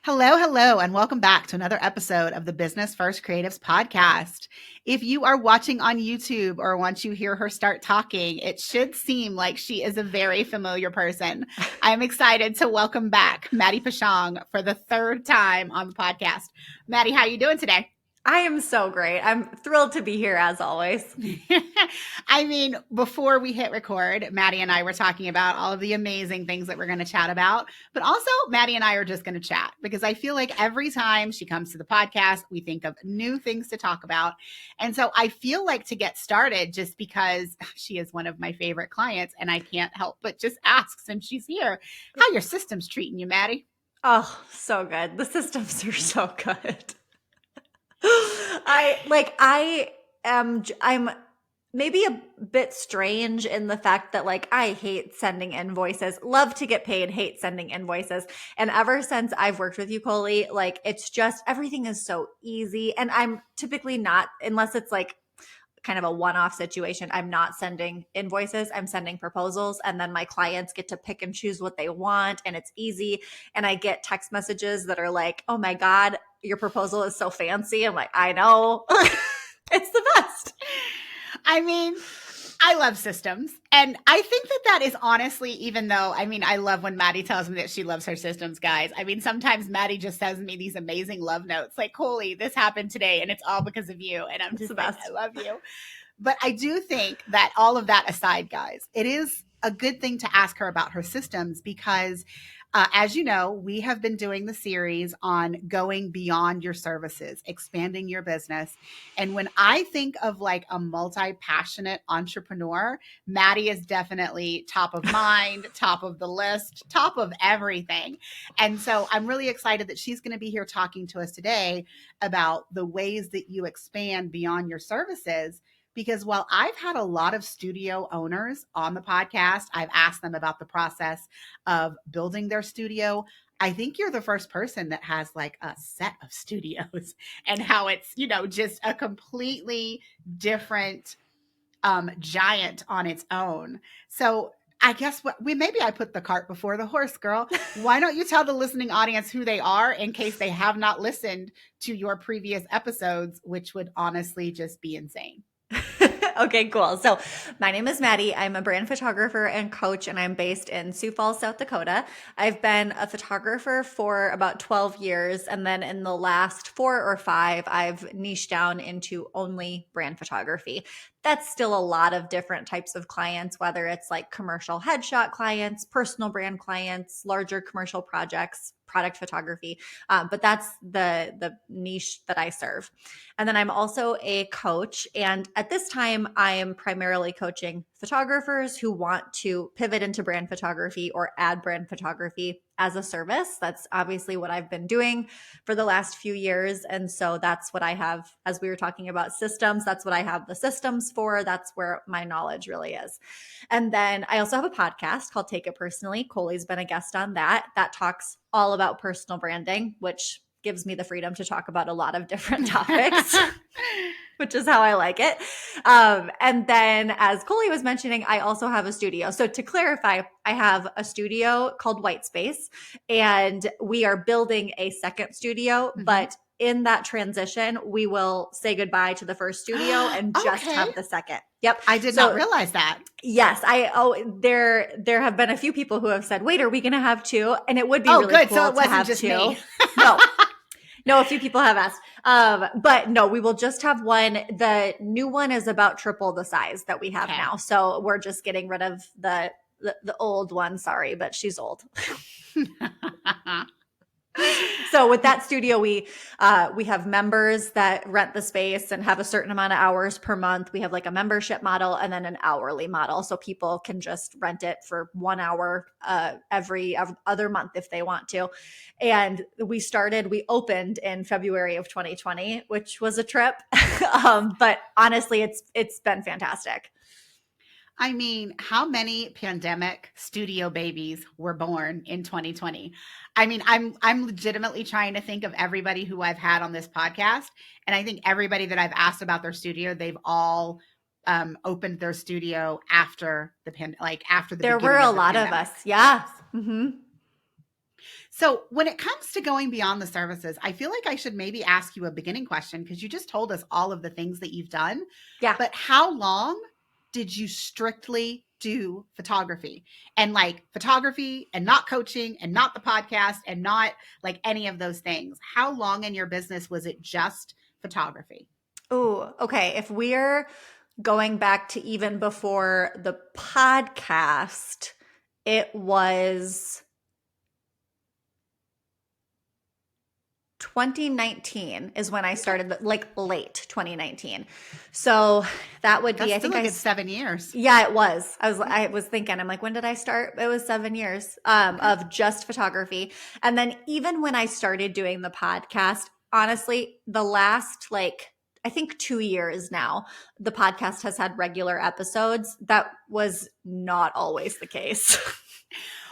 Hello, hello, and welcome back to another episode of the Business First Creatives podcast. If you are watching on YouTube or once you hear her start talking, it should seem like she is a very familiar person. I'm excited to welcome back Maddie Peschong for the third time on the podcast. Maddie, how are you doing today? I am so great. I'm thrilled to be here as always. I mean, before we hit record, Maddie and I were talking about all of the amazing things that we're going to chat about. But also, Maddie and I are just going to chat because I feel like every time she comes to the podcast, we think of new things to talk about. And so I feel like to get started, just because she is one of my favorite clients and I can't help but just ask since she's here, how your system's treating you, Maddie? Oh, so good. The systems are so good. I'm maybe a bit strange in the fact that I hate sending invoices, love to get paid, hate sending invoices. And ever since I've worked with you, Colie, it's just everything is so easy. And I'm typically not, unless it's kind of a one-off situation, I'm not sending invoices, I'm sending proposals, and then my clients get to pick and choose what they want, and it's easy. And I get text messages that are like, oh my God, your proposal is so fancy. I'm like, I know. It's the best. I mean, I love systems. And I think that is honestly, even though, I love when Maddie tells me that she loves her systems, guys. Sometimes Maddie just sends me these amazing love notes like, Colie, this happened today and it's all because of you. And I'm just like, I love you. But I do think that all of that aside, guys, it is a good thing to ask her about her systems because as you know, we have been doing the series on going beyond your services, expanding your business. And when I think of a multi-passionate entrepreneur, Maddie is definitely top of mind, top of the list, top of everything. And so I'm really excited that she's going to be here talking to us today about the ways that you expand beyond your services. Because while I've had a lot of studio owners on the podcast, I've asked them about the process of building their studio. I think you're the first person that has a set of studios and how it's, just a completely different giant on its own. So I guess maybe I put the cart before the horse, girl. Why don't you tell the listening audience who they are in case they have not listened to your previous episodes, which would honestly just be insane. Okay, cool. So my name is Maddie. I'm a brand photographer and coach, and I'm based in Sioux Falls, South Dakota. I've been a photographer for about 12 years. And then in the last 4 or 5, I've niched down into only brand photography. That's still a lot of different types of clients, whether it's commercial headshot clients, personal brand clients, larger commercial projects, product photography. But that's the niche that I serve. And then I'm also a coach. And at this time, I am primarily coaching photographers who want to pivot into brand photography or add brand photography as a service. That's obviously what I've been doing for the last few years. And so that's what I have, as we were talking about systems, that's what I have the systems for. That's where my knowledge really is. And then I also have a podcast called Take It Personally. Colie's been a guest on that. That talks all about personal branding, which gives me the freedom to talk about a lot of different topics, which is how I like it. And then as Colie was mentioning, I also have a studio. So to clarify, I have a studio called Whitespace, and we are building a second studio, but in that transition, we will say goodbye to the first studio and just have the second. Yep. I did not realize that. Yes. There have been a few people who have said, wait, are we going to have 2? And it would be really good. cool So it to wasn't have just 2. Me. No, a few people have asked. But no, we will just have one. The new one is about triple the size that we have now. So we're just getting rid of the old one. Sorry, but she's old. So with that studio, we have members that rent the space and have a certain amount of hours per month. We have a membership model and then an hourly model. So people can just rent it for 1 hour every other month if they want to. And we opened in February of 2020, which was a trip. But honestly, it's been fantastic. I mean, how many pandemic studio babies were born in 2020? I mean, I'm legitimately trying to think of everybody who I've had on this podcast, and I think everybody that I've asked about their studio, they've all opened their studio after the after the There were a lot of us, yeah. Mm-hmm. So when it comes to going beyond the services, I feel like I should maybe ask you a beginning question because you just told us all of the things that you've done. Yeah. But how long did you strictly do photography and like photography and not coaching and not the podcast and not like any of those things? How long in your business was it just photography? Oh, okay. If we're going back to even before the podcast, it was 2019 is when I started, like late 2019. So that would be, That's I still think a good 7 years. yeah, it was. I was thinking, I'm like, when did I start? It was 7 years of just photography. And then even when I started doing the podcast, honestly, the last like, I think 2 years now, the podcast has had regular episodes. That was not always the case.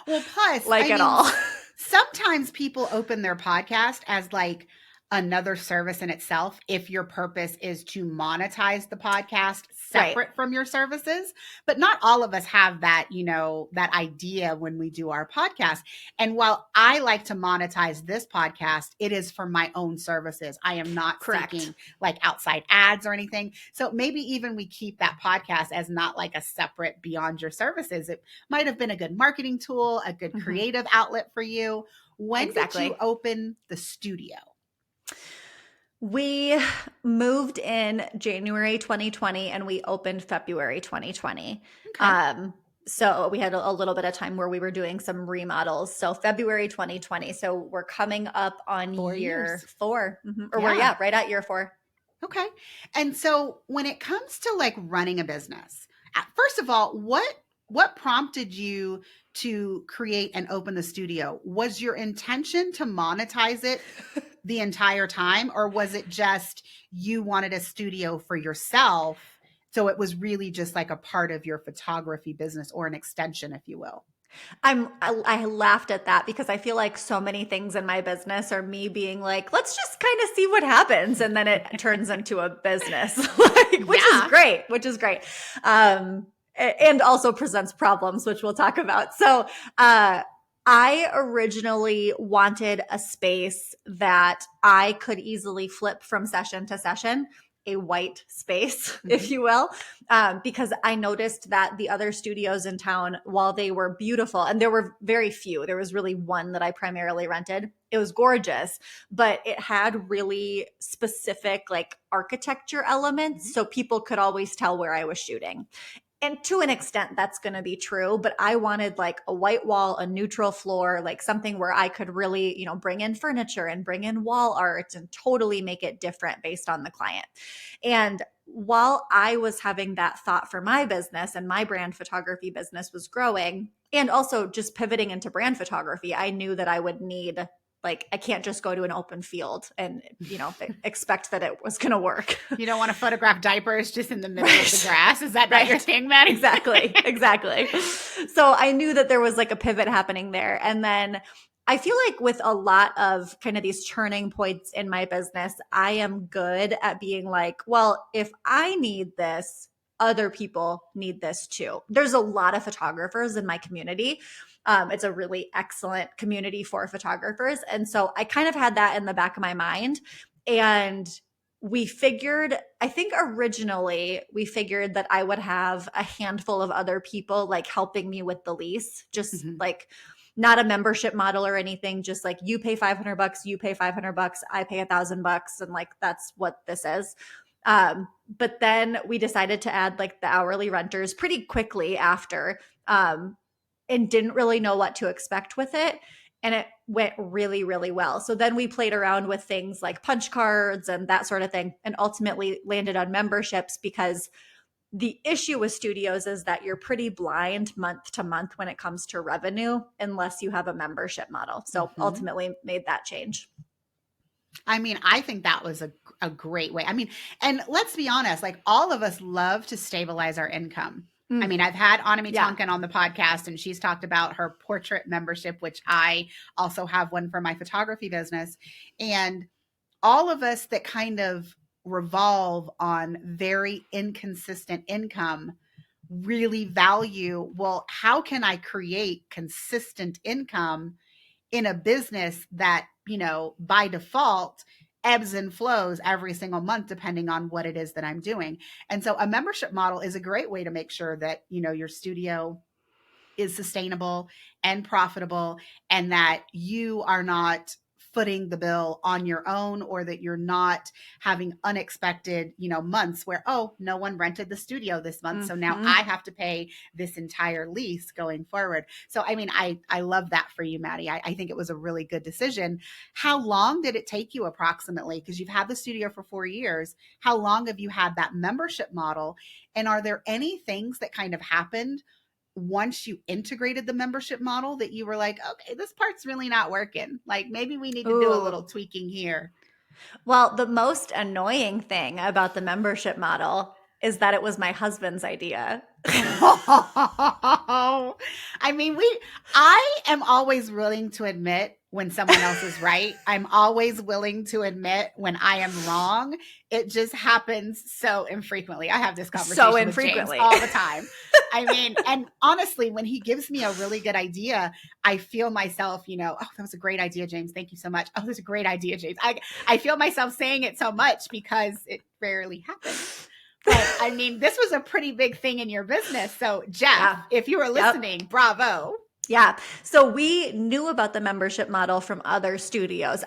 Well, plus, like I at mean, all. sometimes people open their podcast as like another service in itself if your purpose is to monetize the podcast Right. separate from your services. But not all of us have that, that idea when we do our podcast. And while I like to monetize this podcast, it is for my own services. I am not Correct. seeking like outside ads or anything. So maybe even we keep that podcast as not like a separate beyond your services. It might have been a good marketing tool, a good creative outlet for you. When did you open the studio? We moved in January 2020 and we opened February 2020. Okay. So we had a little bit of time where we were doing some remodels. So February 2020. So we're coming up on 4 year years. 4. Or we're, right at year 4. Okay. And so when it comes to like running a business, first of all, what prompted you to create and open the studio? Was your intention to monetize it the entire time, or was it just you wanted a studio for yourself? So it was really just like a part of your photography business or an extension, if you will. I laughed at that because I feel like so many things in my business are me being like, let's just kind of see what happens. And then it turns into a business, which is great. And also presents problems, which we'll talk about. So, I originally wanted a space that I could easily flip from session to session, a white space, if you will, because I noticed that the other studios in town, while they were beautiful, and there were very few, there was really one that I primarily rented. It was gorgeous, but it had really specific like architecture elements. So people could always tell where I was shooting. And to an extent, that's going to be true. But I wanted like a white wall, a neutral floor, like something where I could really, bring in furniture and bring in wall art and totally make it different based on the client. And while I was having that thought for my business and my brand photography business was growing, and also just pivoting into brand photography, I knew that I would need, like, I can't just go to an open field and, expect that it was going to work. You don't want to photograph diapers just in the middle of the grass. Is that what you're saying, Maddie? Exactly. So I knew that there was like a pivot happening there. And then I feel like with a lot of kind of these turning points in my business, I am good at being like, well, if I need this, other people need this too. There's a lot of photographers in my community. It's a really excellent community for photographers. And so I kind of had that in the back of my mind. And we figured, I think originally we figured that I would have a handful of other people like helping me with the lease, just like not a membership model or anything, just like you pay $500, you pay $500, I pay $1,000, and like that's what this is. But then we decided to add like the hourly renters pretty quickly after, and didn't really know what to expect with it. And it went really, really well. So then we played around with things like punch cards and that sort of thing, and ultimately landed on memberships because the issue with studios is that you're pretty blind month to month when it comes to revenue unless you have a membership model. So ultimately made that change. I mean, I think that was a great way. I mean, and let's be honest, like all of us love to stabilize our income. I mean, I've had Anami Tonkin on the podcast, and she's talked about her portrait membership, which I also have one for my photography business. And all of us that kind of revolve on very inconsistent income really value, well, how can I create consistent income in a business that, by default ebbs and flows every single month, depending on what it is that I'm doing. And so a membership model is a great way to make sure that, your studio is sustainable and profitable, and that you are not footing the bill on your own, or that you're not having unexpected, months where, oh, no one rented the studio this month. So now I have to pay this entire lease going forward. So, I mean, I love that for you, Maddie. I think it was a really good decision. How long did it take you approximately? Because you've had the studio for 4 years. How long have you had that membership model? And are there any things that kind of happened once you integrated the membership model that you were like, okay, this part's really not working. Like, maybe we need to do a little tweaking here? Well, the most annoying thing about the membership model is that it was my husband's idea. I mean, I am always willing to admit when someone else is right. I'm always willing to admit when I am wrong. It just happens so infrequently. I have this conversation with James all the time. I mean, and honestly, when he gives me a really good idea, I feel myself, oh, that was a great idea, James. Thank you so much. Oh, that's a great idea, James. I feel myself saying it so much because it rarely happens. But I mean, this was a pretty big thing in your business. So Jeff, if you were listening, bravo. Yeah. So we knew about the membership model from other studios.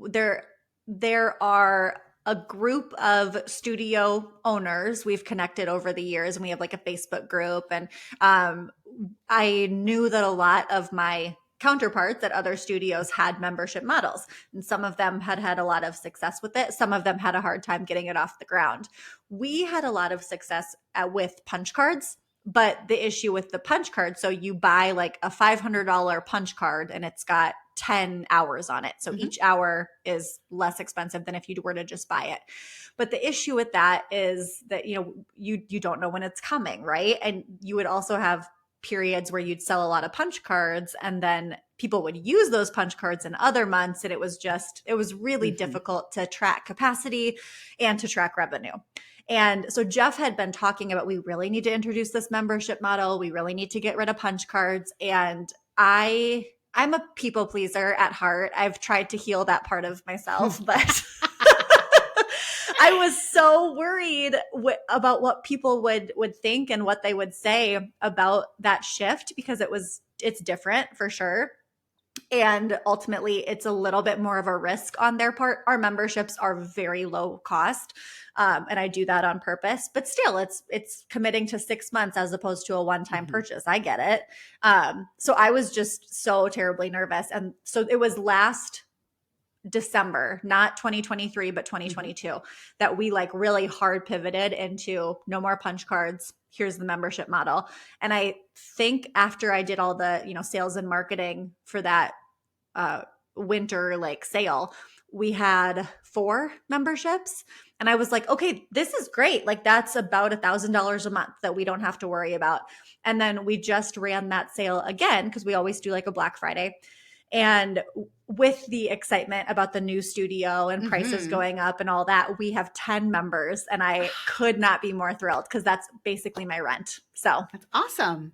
There are a group of studio owners we've connected over the years, and we have like a Facebook group. And I knew that a lot of my counterparts at other studios had membership models, and some of them had a lot of success with it. Some of them had a hard time getting it off the ground. We had a lot of success with punch cards. But the issue with the punch card, so you buy like a $500 punch card and it's got 10 hours on it. So each hour is less expensive than if you were to just buy it. But the issue with that is that, you don't know when it's coming, right? And you would also have periods where you'd sell a lot of punch cards, and then people would use those punch cards in other months. And it was really difficult to track capacity and to track revenue. And so Jeff had been talking about, we really need to introduce this membership model. We really need to get rid of punch cards. And I'm a people pleaser at heart. I've tried to heal that part of myself, but I was so worried about what people would think and what they would say about that shift, because it's different for sure. And ultimately, it's a little bit more of a risk on their part. Our memberships are very low cost, and I do that on purpose. But still, it's committing to 6 months as opposed to a one-time purchase. I get it. So I was just so terribly nervous. And so it was last December, not 2023, but 2022, that we like really hard pivoted into no more punch cards. Here's the membership model. And I think after I did all the, sales and marketing for that winter like sale, we had 4 memberships. And I was like, okay, this is great. Like that's about $1,000 a month that we don't have to worry about. And then we just ran that sale again, because we always do like a Black Friday. And with the excitement about the new studio and prices going up and all that, we have 10 members, and I could not be more thrilled, because that's basically my rent. So that's awesome.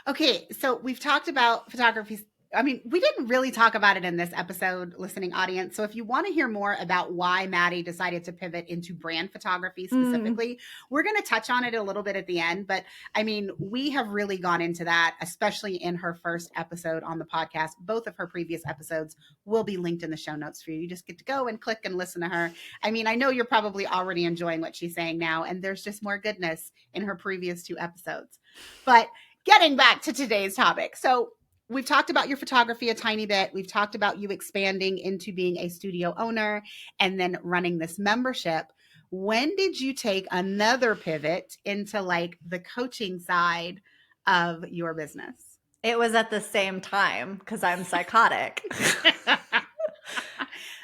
Okay. So we've talked about photography. I mean, we didn't really talk about it in this episode, listening audience. So if you want to hear more about why Maddie decided to pivot into brand photography specifically, we're going to touch on it a little bit at the end. But I mean, we have really gone into that, especially in her first episode on the podcast. Both of her previous episodes will be linked in the show notes for you. You just get to go and click and listen to her. I mean, I know you're probably already enjoying what she's saying now, and there's just more goodness in her previous 2 episodes. But getting back to today's topic. So we've talked about your photography a tiny bit. We've talked about you expanding into being a studio owner and then running this membership. When did you take another pivot into like the coaching side of your business? It was at the same time, because I'm psychotic.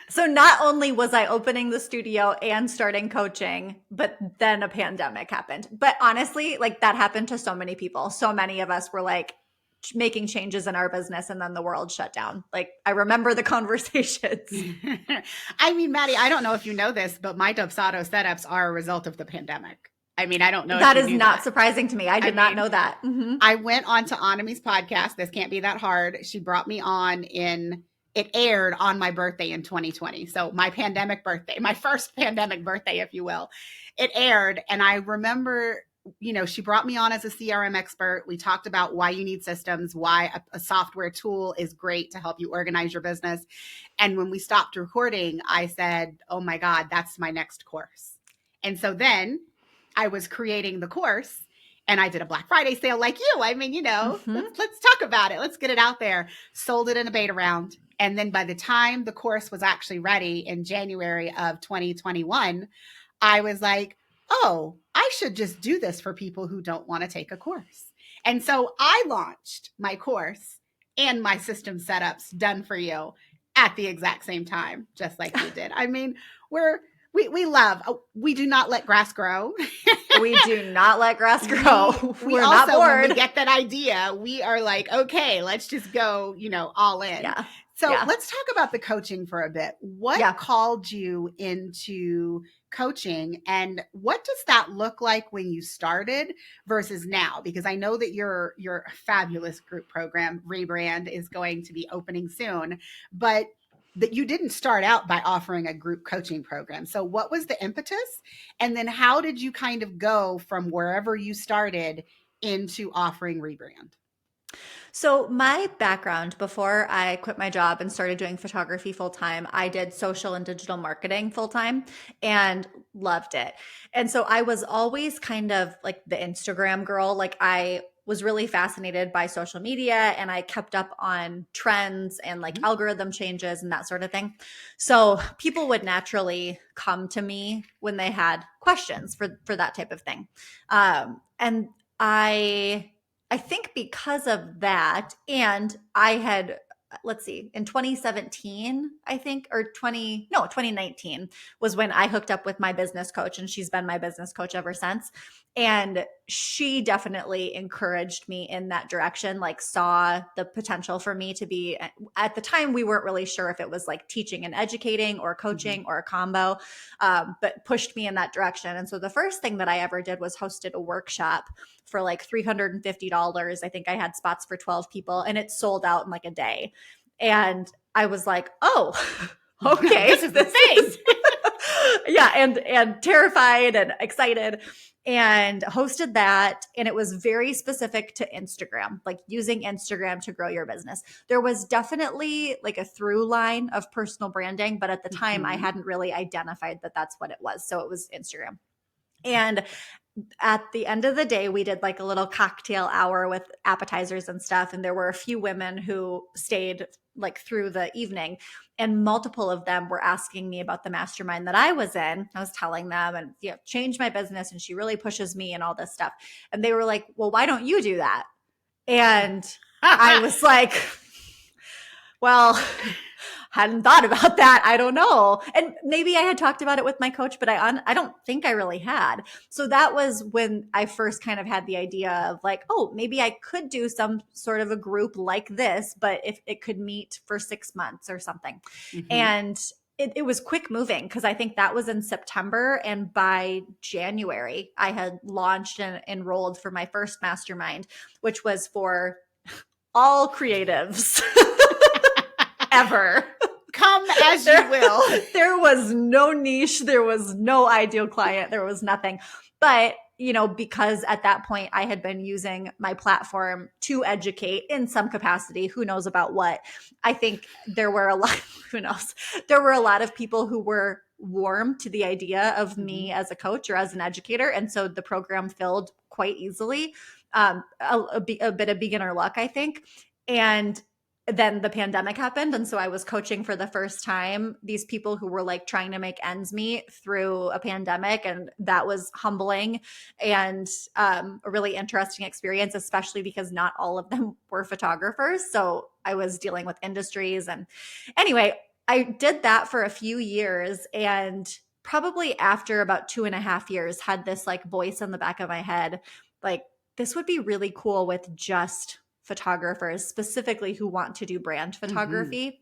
So not only was I opening the studio and starting coaching, but then a pandemic happened. But honestly, like that happened to so many people. So many of us were like making changes in our business, and then the world shut down. Like I remember the conversations. I mean, Maddie, I don't know if you know this, but my Dubsado setups are a result of the pandemic. I mean, I don't know if That you is knew not that. surprising to me. I did not know that. I went on to Anami's podcast. This can't be that hard. She brought me on it aired on my birthday in 2020. So my pandemic birthday, my first pandemic birthday, if you will, it aired. And I remember, she brought me on as a CRM expert. We talked about why you need systems, why a software tool is great to help you organize your business. And when we stopped recording, I said, oh my God, that's my next course. And so then I was creating the course and I did a Black Friday sale like you. I mean, let's talk about it. Let's get it out there. Sold it in a beta round. And then by the time the course was actually ready in January of 2021, I was like, oh, I should just do this for people who don't want to take a course. And so I launched my course and my system setups done for you at the exact same time, just like you did. I mean, we do not let grass grow. We do not let grass grow. We We're also, not bored. when we get that idea, we are like, okay, let's just go, all in. Yeah. So let's talk about the coaching for a bit. What called you into coaching, and what does that look like when you started versus now? Because I know that your fabulous group program, Rebrand, is going to be opening soon, but that you didn't start out by offering a group coaching program. So what was the impetus? And then how did you kind of go from wherever you started into offering Rebrand? So my background, before I quit my job and started doing photography full time, I did social and digital marketing full time and loved it. And so I was always kind of like the Instagram girl. Like I was really fascinated by social media and I kept up on trends and like algorithm changes and that sort of thing. So people would naturally come to me when they had questions for that type of thing. And I think because of that, and I had, let's see, in 2017, I think, or 2019 was when I hooked up with my business coach, and she's been my business coach ever since. And she definitely encouraged me in that direction, like saw the potential for me to be, at the time, we weren't really sure if it was like teaching and educating or coaching or a combo, but pushed me in that direction. And so the first thing that I ever did was hosted a workshop for like $350. I think I had spots for 12 people and it sold out in like a day. And I was like, oh, okay. This is the thing. Yeah. And terrified and excited, and hosted that. And it was very specific to Instagram, like using Instagram to grow your business. There was definitely like a through line of personal branding, but at the time I hadn't really identified that that's what it was. So it was Instagram. And at the end of the day, we did like a little cocktail hour with appetizers and stuff. And there were a few women who stayed like through the evening, and multiple of them were asking me about the mastermind that I was in. I was telling them and change my business. And she really pushes me and all this stuff. And they were like, well, why don't you do that? And I was like, well, hadn't thought about that. I don't know. And maybe I had talked about it with my coach, but I don't think I really had. So that was when I first kind of had the idea of like, oh, maybe I could do some sort of a group like this, but if it could meet for 6 months or something. And it was quick moving because I think that was in September. And by January, I had launched and enrolled for my first mastermind, which was for all creatives. Ever. Come as you will. There was no niche. There was no ideal client. There was nothing. But, because at that point I had been using my platform to educate in some capacity, who knows about what. I think there were a lot, who knows? There were a lot of people who were warm to the idea of me as a coach or as an educator. And so the program filled quite easily. A bit of beginner luck, I think. And then the pandemic happened. And so I was coaching for the first time these people who were like trying to make ends meet through a pandemic. And that was humbling and a really interesting experience, especially because not all of them were photographers. So I was dealing with industries. And anyway, I did that for a few years, and probably after about 2.5 years had this like voice in the back of my head, like, this would be really cool with just photographers specifically who want to do brand photography.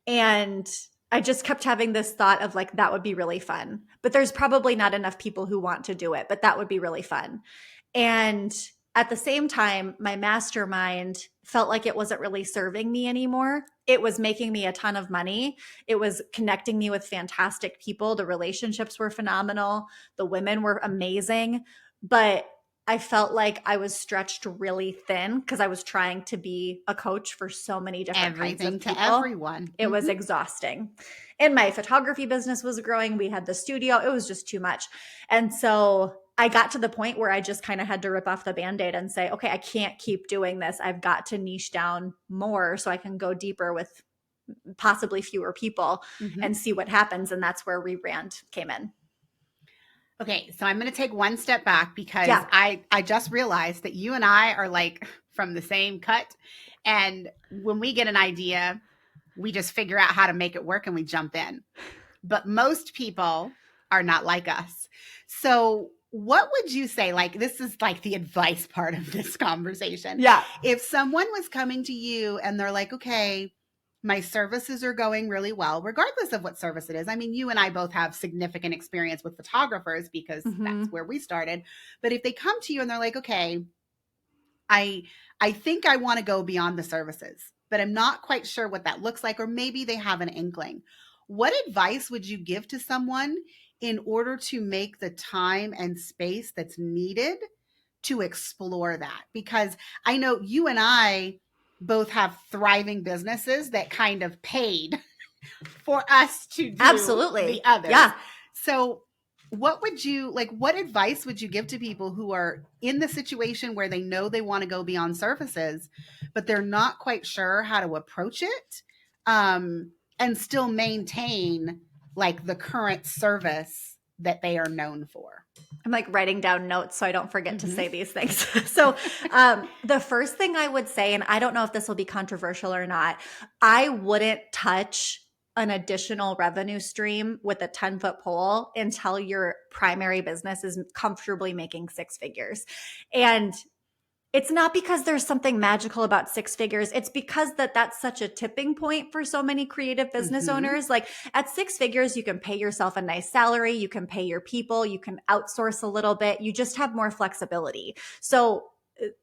And I just kept having this thought of like, that would be really fun, but there's probably not enough people who want to do it, but that would be really fun. And at the same time, my mastermind felt like it wasn't really serving me anymore. It was making me a ton of money. It was connecting me with fantastic people. The relationships were phenomenal. The women were amazing. But I felt like I was stretched really thin because I was trying to be a coach for so many different kinds Everything of to people. everyone. It was exhausting. And my photography business was growing. We had the studio. It was just too much. And so I got to the point where I just kind of had to rip off the Band-Aid and say, okay, I can't keep doing this. I've got to niche down more so I can go deeper with possibly fewer people and see what happens. And that's where Rebrand came in. Okay, so I'm going to take one step back because I just realized that you and I are like from the same cut. And when we get an idea, we just figure out how to make it work and we jump in. But most people are not like us. So what would you say? Like, this is like the advice part of this conversation. Yeah. If someone was coming to you and they're like, okay, my services are going really well, regardless of what service it is. I mean, you and I both have significant experience with photographers because that's where we started. But if they come to you and they're like, okay, I think I want to go beyond the services, but I'm not quite sure what that looks like, or maybe they have an inkling. What advice would you give to someone in order to make the time and space that's needed to explore that? Because I know you and I both have thriving businesses that kind of paid for us to do the others. Yeah. So what advice would you give to people who are in the situation where they know they want to go beyond services, but they're not quite sure how to approach it, and still maintain like the current service that they are known for? I'm like writing down notes so I don't forget to say these things. So the first thing I would say, and I don't know if this will be controversial or not, I wouldn't touch an additional revenue stream with a 10-foot pole until your primary business is comfortably making six figures. And it's not because there's something magical about six figures. It's because that's such a tipping point for so many creative business owners. Like at six figures, you can pay yourself a nice salary. You can pay your people. You can outsource a little bit. You just have more flexibility. So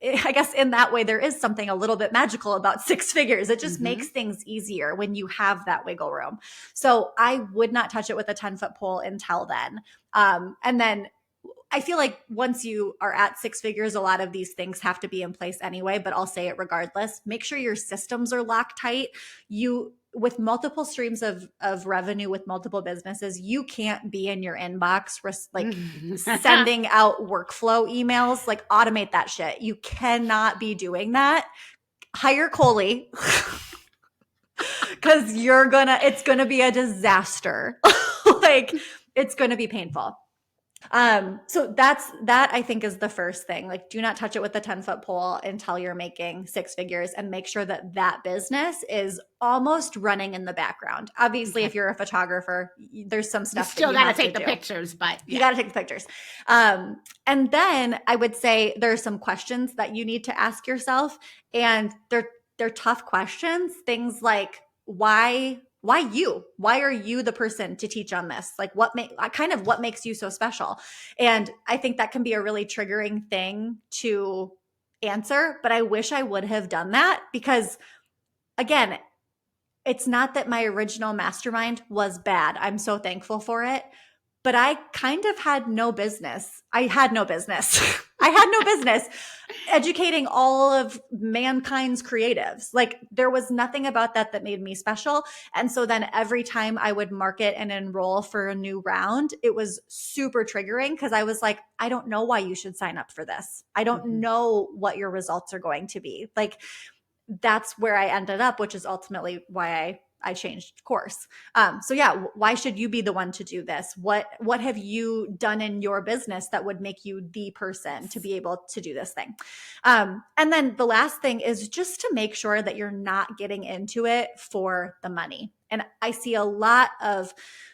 I guess in that way, there is something a little bit magical about six figures. It just makes things easier when you have that wiggle room. So I would not touch it with a 10-foot pole until then. And then I feel like once you are at six figures, a lot of these things have to be in place anyway, but I'll say it regardless. Make sure your systems are locked tight. With multiple streams of revenue with multiple businesses, you can't be in your inbox like sending out workflow emails. Like automate that shit. You cannot be doing that. Hire Colie because it's gonna be a disaster. Like it's gonna be painful. So that I think is the first thing. Like, do not touch it with a 10-foot pole until you're making six figures, and make sure that business is almost running in the background. Obviously, if you're a photographer, there's some stuff you still got to take the pictures, but you got to take the pictures. And then I would say there's some questions that you need to ask yourself, and they're tough questions. Things like, why you? Why are you the person to teach on this? Like what makes you so special? And I think that can be a really triggering thing to answer, but I wish I would have done that because again, it's not that my original mastermind was bad. I'm so thankful for it. But I kind of had no business. I had no business educating all of mankind's creatives. Like there was nothing about that made me special. And so then every time I would market and enroll for a new round, it was super triggering because I was like, I don't know why you should sign up for this. I don't know what your results are going to be. Like that's where I ended up, which is ultimately why I changed course. So yeah, why should you be the one to do this? What have you done in your business that would make you the person to be able to do this thing? And then the last thing is just to make sure that you're not getting into it for the money. And I see a lot of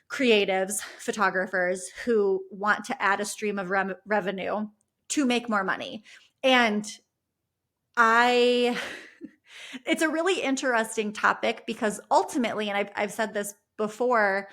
creatives, photographers who want to add a stream of revenue to make more money. And it's a really interesting topic because ultimately, and I've said this before,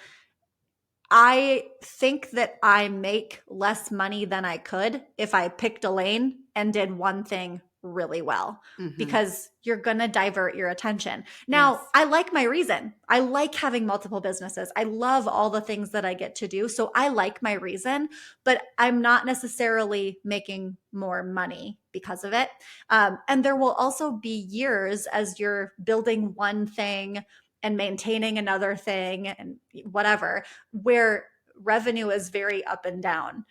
I think that I make less money than I could if I picked a lane and did one thing really well, because you're going to divert your attention. Now, Yes. I like my reason. I like having multiple businesses. I love all the things that I get to do. So I like my reason, but I'm not necessarily making more money because of it. And there will also be years as you're building one thing and maintaining another thing and whatever, where revenue is very up and down.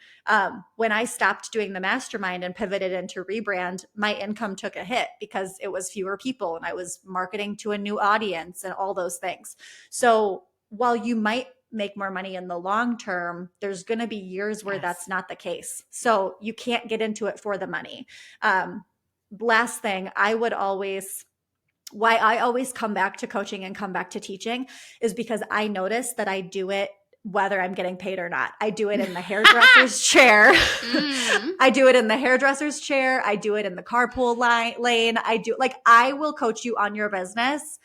When I stopped doing the mastermind and pivoted into rebrand, my income took a hit because it was fewer people and I was marketing to a new audience and all those things. So while you might make more money in the long term, there's going to be years where that's not the case. So you can't get into it for the money. Last thing, why I always come back to coaching and come back to teaching is because I notice that I do it whether I'm getting paid or not. I do it in the hairdresser's chair. I do it in the hairdresser's chair. I do it in the carpool lane. I will coach you on your business,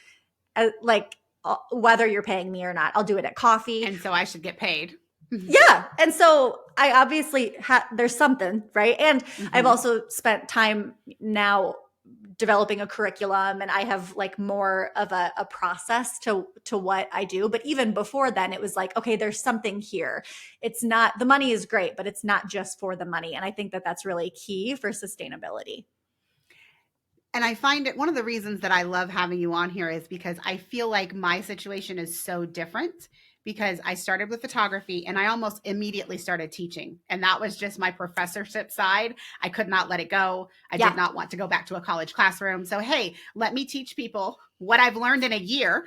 whether you're paying me or not. I'll do it at coffee. And so I should get paid. Yeah. And so I obviously there's something, right? And I've also spent time now developing a curriculum, and I have like more of a process to what I do. But even before then, it was like, okay, there's something here. It's not, the money is great, but it's not just for the money. And I think that that's really key for sustainability. And I find it, one of the reasons that I love having you on here is because I feel like my situation is so different, because I started with photography and I almost immediately started teaching. And that was just my professorship side. I could not let it go. I did not want to go back to a college classroom. So, hey, let me teach people what I've learned in a year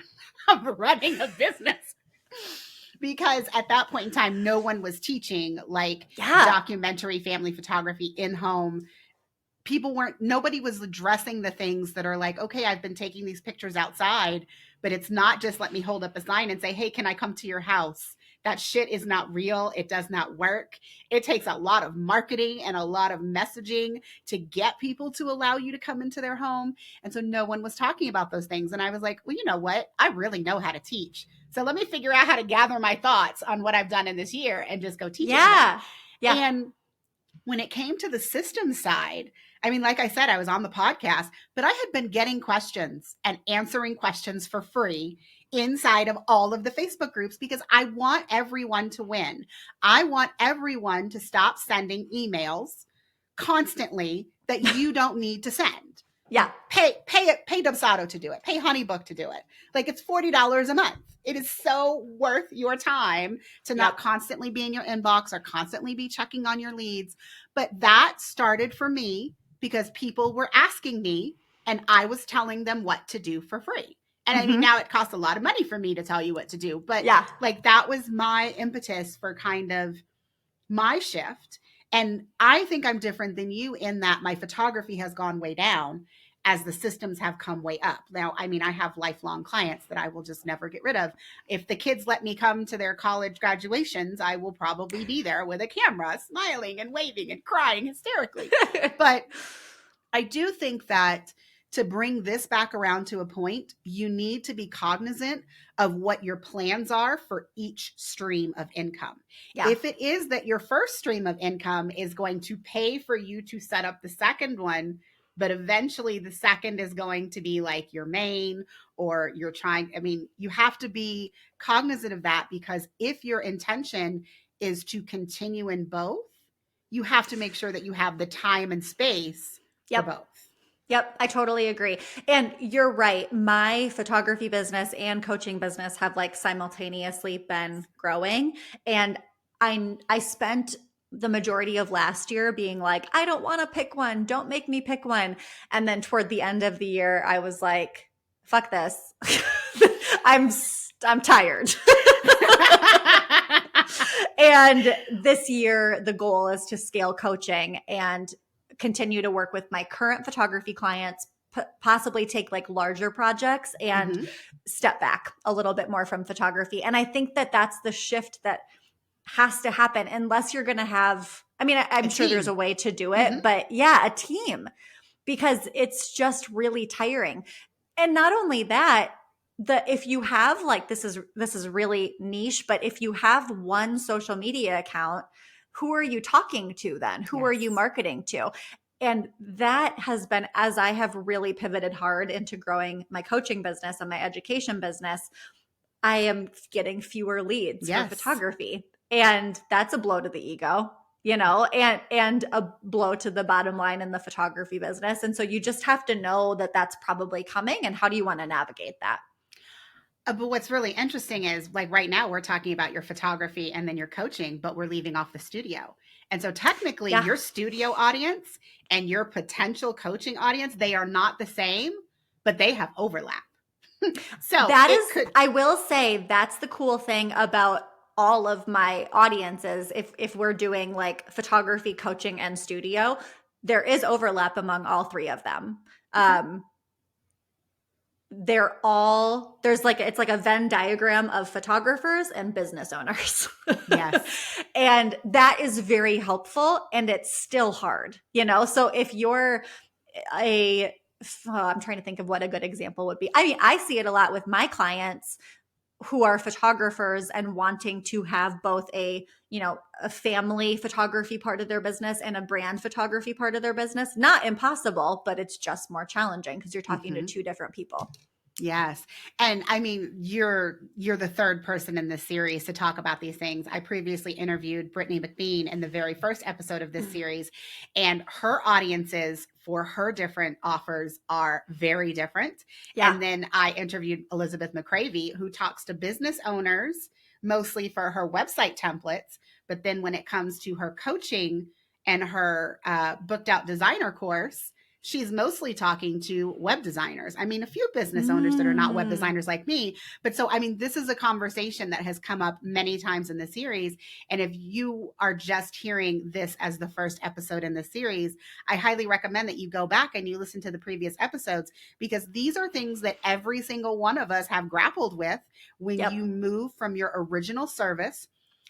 of running a business. Because at that point in time, no one was teaching documentary family photography in home. Nobody was addressing the things that are like, okay, I've been taking these pictures outside, but it's not just let me hold up a sign and say, hey, can I come to your house? That shit is not real. It does not work. It takes a lot of marketing and a lot of messaging to get people to allow you to come into their home. And so no one was talking about those things. And I was like, well, you know what? I really know how to teach. So let me figure out how to gather my thoughts on what I've done in this year and just go teach it. Yeah. And when it came to the system side, I mean, like I said, I was on the podcast, but I had been getting questions and answering questions for free inside of all of the Facebook groups, because I want everyone to win. I want everyone to stop sending emails constantly that you don't need to send. Yeah. Pay Dubsado to do it. Pay Honeybook to do it. Like, it's $40 a month. It is so worth your time to not constantly be in your inbox or constantly be checking on your leads. But that started for me because people were asking me and I was telling them what to do for free. And I mean, now it costs a lot of money for me to tell you what to do. But like, that was my impetus for kind of my shift. And I think I'm different than you in that my photography has gone way down as the systems have come way up. Now, I mean, I have lifelong clients that I will just never get rid of. If the kids let me come to their college graduations, I will probably be there with a camera, smiling and waving and crying hysterically. But I do think that to bring this back around to a point, you need to be cognizant of what your plans are for each stream of income. Yeah. If it is that your first stream of income is going to pay for you to set up the second one, but eventually the second is going to be like your main, or you're trying, I mean, you have to be cognizant of that, because if your intention is to continue in both, you have to make sure that you have the time and space for both. Yep, I totally agree. And you're right. My photography business and coaching business have like simultaneously been growing. And I spent the majority of last year being like, I don't want to pick one. Don't make me pick one. And then toward the end of the year, I was like, fuck this. I'm tired. And this year, the goal is to scale coaching and continue to work with my current photography clients, possibly take like larger projects and step back a little bit more from photography. And I think that that's the shift that has to happen, unless you're going to have, I mean, I'm sure there's a way to do it, but yeah, a team, because it's just really tiring. And not only that, if you have like, this is really niche, but if you have one social media account, who are you talking to then? Who are you Yes. marketing to? And that has been, as I have really pivoted hard into growing my coaching business and my education business, I am getting fewer leads for Yes. photography. And that's a blow to the ego, and a blow to the bottom line in the photography business. And so you just have to know that that's probably coming, and how do you want to navigate that? But what's really interesting is like right now we're talking about your photography and then your coaching, but we're leaving off the studio. And so technically Yeah. your studio audience and your potential coaching audience, they are not the same, but they have overlap. So That it is, could, I will say, that's the cool thing about all of my audiences. If we're doing like photography, coaching, and studio, there is overlap among all three of them. okay. There's like, it's like a Venn diagram of photographers and business owners. Yes. And that is very helpful, and it's still hard, So if you're a I'm trying to think of what a good example would be. I mean, I see it a lot with my clients who are photographers and wanting to have both a family photography part of their business and a brand photography part of their business. Not impossible, but it's just more challenging because you're talking to Mm-hmm. two different people. Yes. And I mean, you're the third person in this series to talk about these things. I previously interviewed Brittany McBean in the very first episode of this series, and her audiences for her different offers are very different. Yeah. And then I interviewed Elizabeth McCravey, who talks to business owners mostly for her website templates. But then when it comes to her coaching and her booked out designer course, she's mostly talking to web designers. I mean, a few business owners that are not web designers like me. But so, I mean, this is a conversation that has come up many times in the series. And if you are just hearing this as the first episode in the series, I highly recommend that you go back and you listen to the previous episodes, because these are things that every single one of us have grappled with when Yep. you move from your original service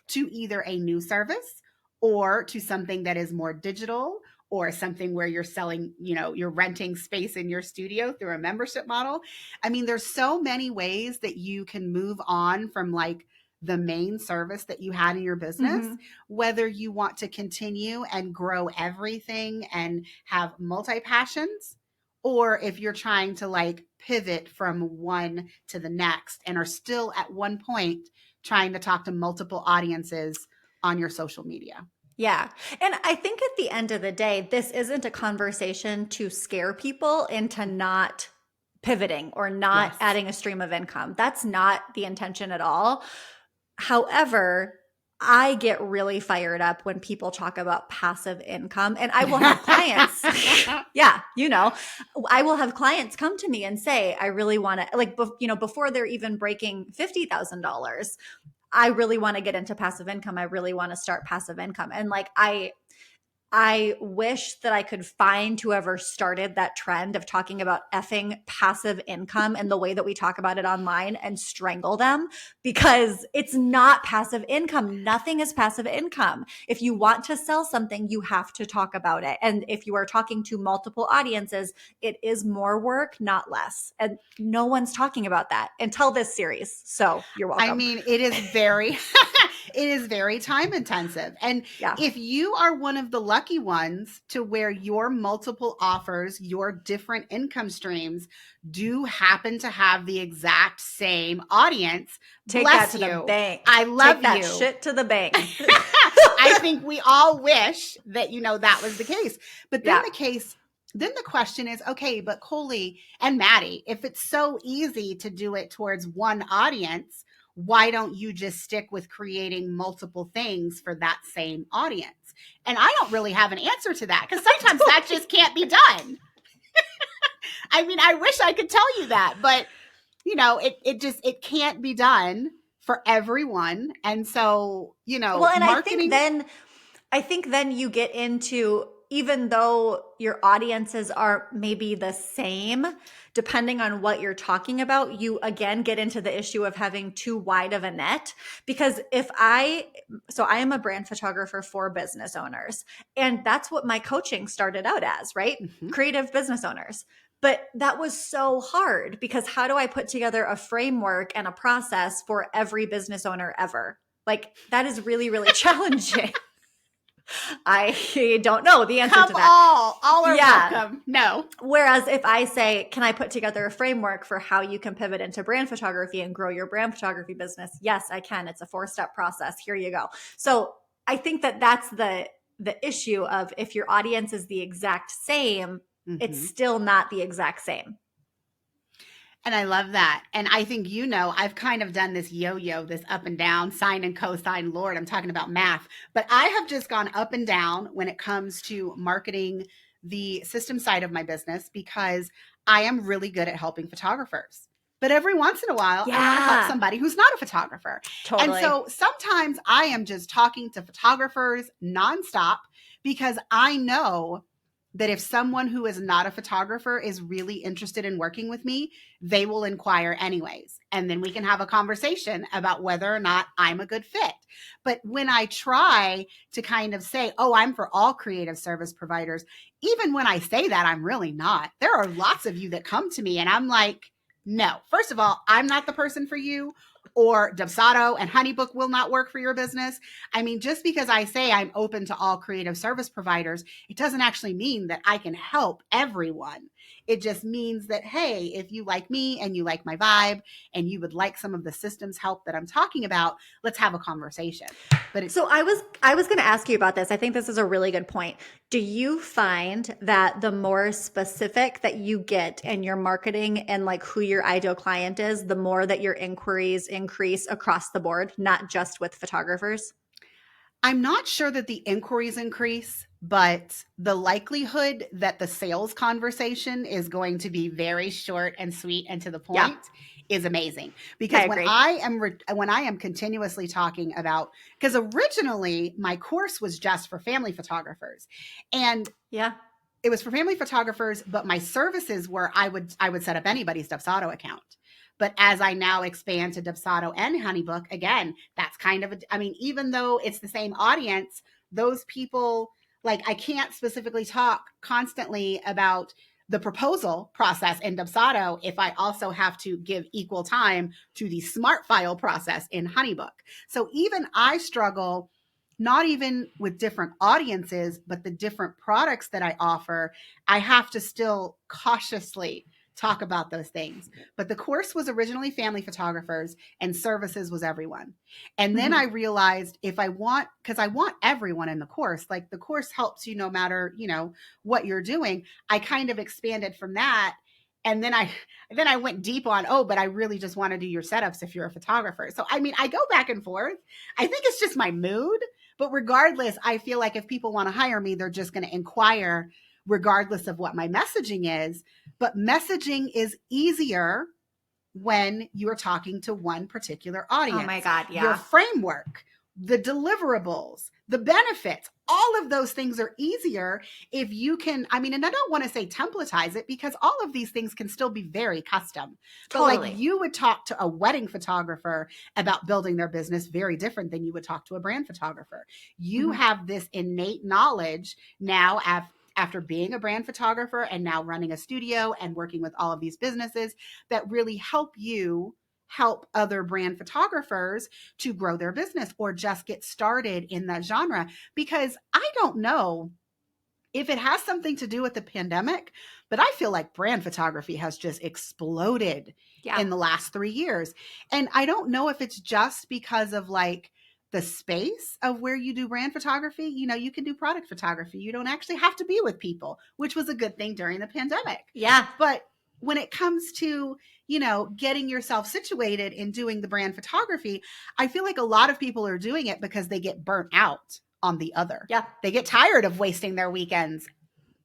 to either a new service or to something that is more digital, or something where you're selling, you're renting space in your studio through a membership model. I mean, there's so many ways that you can move on from like the main service that you had in your business, Mm-hmm. whether you want to continue and grow everything and have multi passions, or if you're trying to like pivot from one to the next and are still at one point trying to talk to multiple audiences on your social media. Yeah. And I think at the end of the day, this isn't a conversation to scare people into not pivoting or not Yes. adding a stream of income. That's not the intention at all. However, I get really fired up when people talk about passive income, and I will have clients. Yeah, I will have clients come to me and say, I really want to, like, before they're even breaking $50,000, I really want to get into passive income. I really want to start passive income. And like, I wish that I could find whoever started that trend of talking about effing passive income and the way that we talk about it online and strangle them, because it's not passive income. Nothing is passive income. If you want to sell something, you have to talk about it. And if you are talking to multiple audiences, it is more work, not less. And no one's talking about that until this series. So you're welcome. I mean, it is very it is very time intensive. And Yeah. if you are one of the lucky ones to where your multiple offers, your different income streams do happen to have the exact same audience, Take bless that to you. the bank. I love Take that you. shit to the bank. I think we all wish that, that was the case. But then Yeah. then the question is, okay, but Colie and Maddie, if it's so easy to do it towards one audience, why don't you just stick with creating multiple things for that same audience? And I don't really have an answer to that, because sometimes that just can't be done. I mean, I wish I could tell you that, but it can't be done for everyone. And so, Well, and marketing. I think then you get into, even though your audiences are maybe the same, depending on what you're talking about, you again get into the issue of having too wide of a net. Because so I am a brand photographer for business owners, and that's what my coaching started out as, right? Mhm. Creative business owners. But that was so hard because how do I put together a framework and a process for every business owner ever? Like that is really, really challenging. I don't know the answer Come to that. all are Yeah. welcome. No. Whereas if I say, can I put together a framework for how you can pivot into brand photography and grow your brand photography business? Yes, I can. It's a 4-step process. Here you go. So I think that that's the issue of if your audience is the exact same, it's still not the exact same. And I love that. And I think, I've kind of done this yo-yo, this up and down, sine and cosine. Lord, I'm talking about math. But I have just gone up and down when it comes to marketing the system side of my business because I am really good at helping photographers. But every once in a while, I want to help somebody who's not a photographer. Totally. And so sometimes I am just talking to photographers nonstop because I know that if someone who is not a photographer is really interested in working with me, they will inquire anyways. And then we can have a conversation about whether or not I'm a good fit. But when I try to kind of say, oh, I'm for all creative service providers, even when I say that, I'm really not. There are lots of you that come to me and I'm like, no, first of all, I'm not the person for you, or Dubsado and Honeybook will not work for your business. I mean, just because I say I'm open to all creative service providers, it doesn't actually mean that I can help everyone. It just means that, hey, if you like me and you like my vibe and you would like some of the systems help that I'm talking about, let's have a conversation. But so I was going to ask you about this. I think this is a really good point. Do you find that the more specific that you get in your marketing and like who your ideal client is, the more that your inquiries increase across the board, not just with photographers? I'm not sure that the inquiries increase, but the likelihood that the sales conversation is going to be very short and sweet and to the point is amazing. Because when I am continuously talking about, because originally my course was just for family photographers, and it was for family photographers, but my services were I would set up anybody's Dubsado account. But as I now expand to Dubsado and Honeybook, again, that's kind of, even though it's the same audience, those people, like I can't specifically talk constantly about the proposal process in Dubsado if I also have to give equal time to the smart file process in Honeybook. So even I struggle not even with different audiences, but the different products that I offer, I have to still cautiously talk about those things. But the course was originally family photographers and services was everyone. And then I realized because I want everyone in the course, like the course helps you no matter, what you're doing. I kind of expanded from that. And then I went deep on, but I really just want to do your setups if you're a photographer. So, I go back and forth. I think it's just my mood. But regardless, I feel like if people want to hire me, they're just going to inquire regardless of what my messaging is. But messaging is easier when you're talking to one particular audience. Oh my God, yeah. Your framework, the deliverables, the benefits, all of those things are easier if you can, and I don't want to say templatize it because all of these things can still be very custom. Totally. But like you would talk to a wedding photographer about building their business very different than you would talk to a brand photographer. You have this innate knowledge now after being a brand photographer and now running a studio and working with all of these businesses that really help you help other brand photographers to grow their business or just get started in that genre. Because I don't know if it has something to do with the pandemic, but I feel like brand photography has just exploded in the last 3 years. And I don't know if it's just because of like the space of where you do brand photography. You can do product photography. You don't actually have to be with people, which was a good thing during the pandemic. Yeah. But when it comes to, getting yourself situated in doing the brand photography, I feel like a lot of people are doing it because they get burnt out on the other. Yeah. They get tired of wasting their weekends.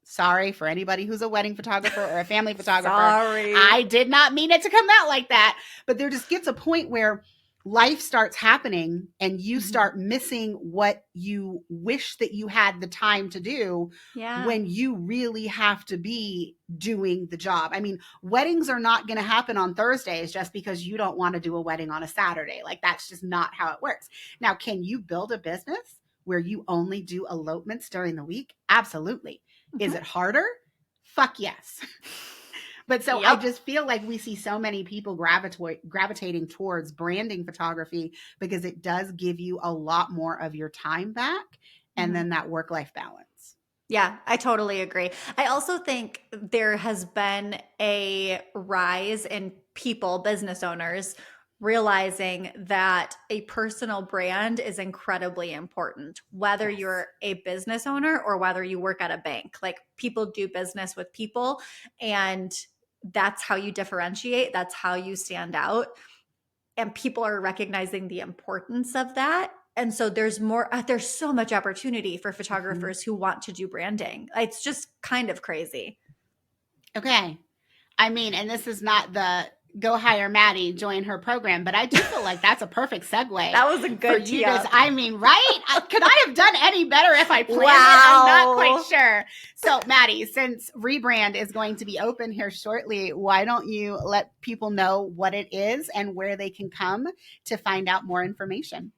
Sorry for anybody who's a wedding photographer or a family photographer. Sorry. I did not mean it to come out like that. But there just gets a point where life starts happening and you start missing what you wish that you had the time to do when you really have to be doing the job. Weddings are not going to happen on Thursdays just because you don't want to do a wedding on a Saturday. Like that's just not how it works. Now, can you build a business where you only do elopements during the week? Absolutely. Is it harder? Fuck yes. But so I Yep. just feel like we see so many people gravitating towards branding photography because it does give you a lot more of your time back and Mhm. then that work-life balance. Yeah, I totally agree. I also think there has been a rise in people, business owners, realizing that a personal brand is incredibly important, whether Yes. you're a business owner or whether you work at a bank. Like, people do business with people, and that's how you differentiate, that's how you stand out. And people are recognizing the importance of that. And so there's so much opportunity for Mhm. photographers who want to do branding. It's just kind of crazy. Okay. I mean, and this is not the go hire Maddie, join her program, but I do feel like that's a perfect segue That was a for good you tee to, up. I mean, right? Could I have done any better if I planned it? I'm not quite Wow. sure. So, Maddie, since Rebrand is going to be open here shortly, why don't you let people know what it is and where they can come to find out more information?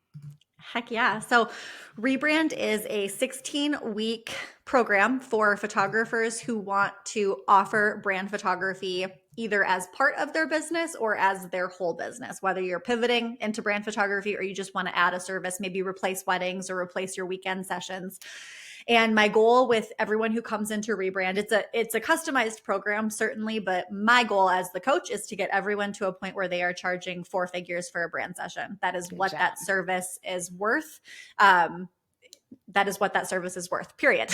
Heck yeah. So, Rebrand is a 16-week program for photographers who want to offer brand photography either as part of their business or as their whole business, whether you're pivoting into brand photography or you just want to add a service, maybe replace weddings or replace your weekend sessions. And my goal with everyone who comes into Rebrand, it's a customized program, certainly, but my goal as the coach is to get everyone to a point where they are charging four figures for a brand session. That is Good what job. that service is worth. That is what that service is worth, period.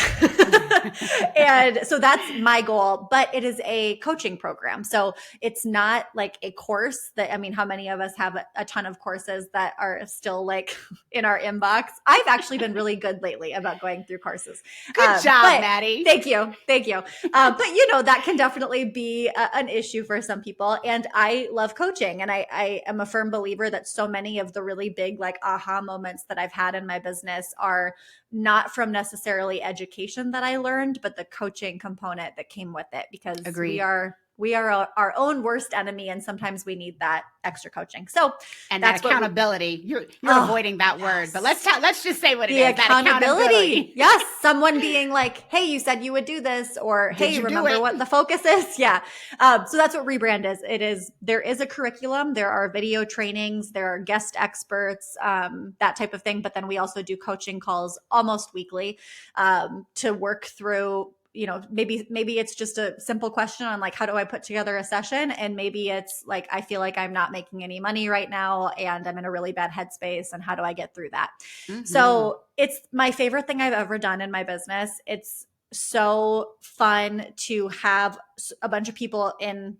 And so that's my goal, but it is a coaching program. So it's not like a course that, I mean, how many of us have a ton of courses that are still like in our inbox? I've actually been really good lately about going through courses. Good job, But Maddie. thank you. Thank you. But that can definitely be an issue for some people. And I love coaching. And I am a firm believer that so many of the really big, like, aha moments that I've had in my business are not from necessarily education that I learned, but the coaching component that came with it, because we Agreed. are our own worst enemy, and sometimes we need that extra coaching. So And that that's what accountability. You're oh, avoiding that word, but yes. let's just say what it The is. That accountability. accountability. Yes. Someone being like, hey, you said you would do this, or Did hey, you do remember it? what the focus is? Yeah. So that's what Rebrand is. There is a curriculum, there are video trainings, there are guest experts, that type of thing. But then we also do coaching calls almost weekly, to work through, maybe it's just a simple question on, like, how do I put together a session? And maybe it's like, I feel like I'm not making any money right now and I'm in a really bad headspace, and how do I get through that? Mm-hmm. So it's my favorite thing I've ever done in my business. It's so fun to have a bunch of people in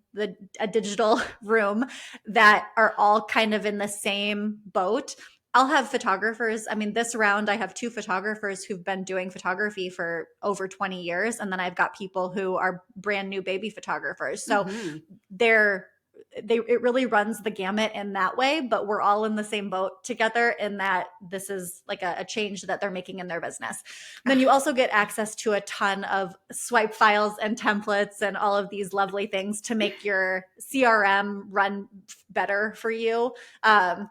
a digital room that are all kind of in the same boat. I'll have photographers. I mean, this round, I have two photographers who've been doing photography for over 20 years. And then I've got people who are brand new baby photographers. So Mm-hmm. they're it really runs the gamut in that way, but we're all in the same boat together in that this is like a change that they're making in their business. And then you also get access to a ton of swipe files and templates and all of these lovely things to make your CRM run better for you,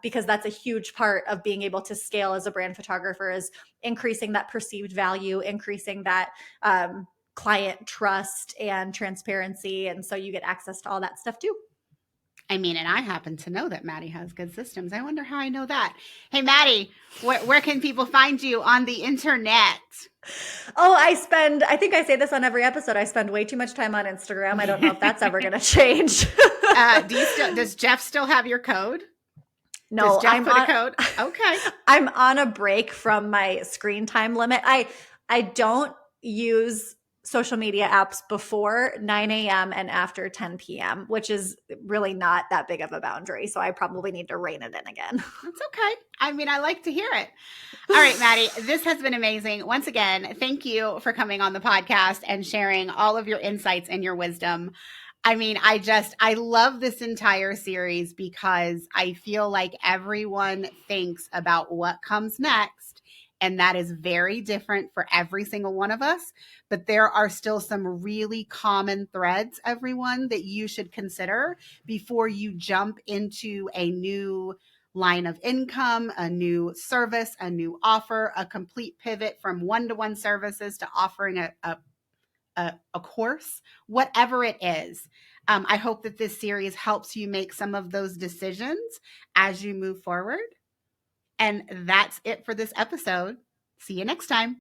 because that's a huge part of being able to scale as a brand photographer, is increasing that perceived value, increasing that client trust and transparency. And so you get access to all that stuff too. I mean, and I happen to know that Maddie has good systems. I wonder how I know that. Hey, Maddie, where can people find you on the internet? Oh, I think I say this on every episode. I spend way too much time on Instagram. I don't know if that's ever going to change. Does Jeff still have your code? Does No, Jeff put a code? Okay. I'm on a break from my screen time limit. I don't use social media apps before 9 a.m. and after 10 p.m., which is really not that big of a boundary. So I probably need to rein it in again. That's okay. I mean, I like to hear it. All right, Maddie, this has been amazing. Once again, thank you for coming on the podcast and sharing all of your insights and your wisdom. I mean, I love this entire series because I feel like everyone thinks about what comes next. And that is very different for every single one of us. But there are still some really common threads, everyone, that you should consider before you jump into a new line of income, a new service, a new offer, a complete pivot from one-to-one services to offering a a course, whatever it is. I hope that this series helps you make some of those decisions as you move forward. And that's it for this episode. See you next time.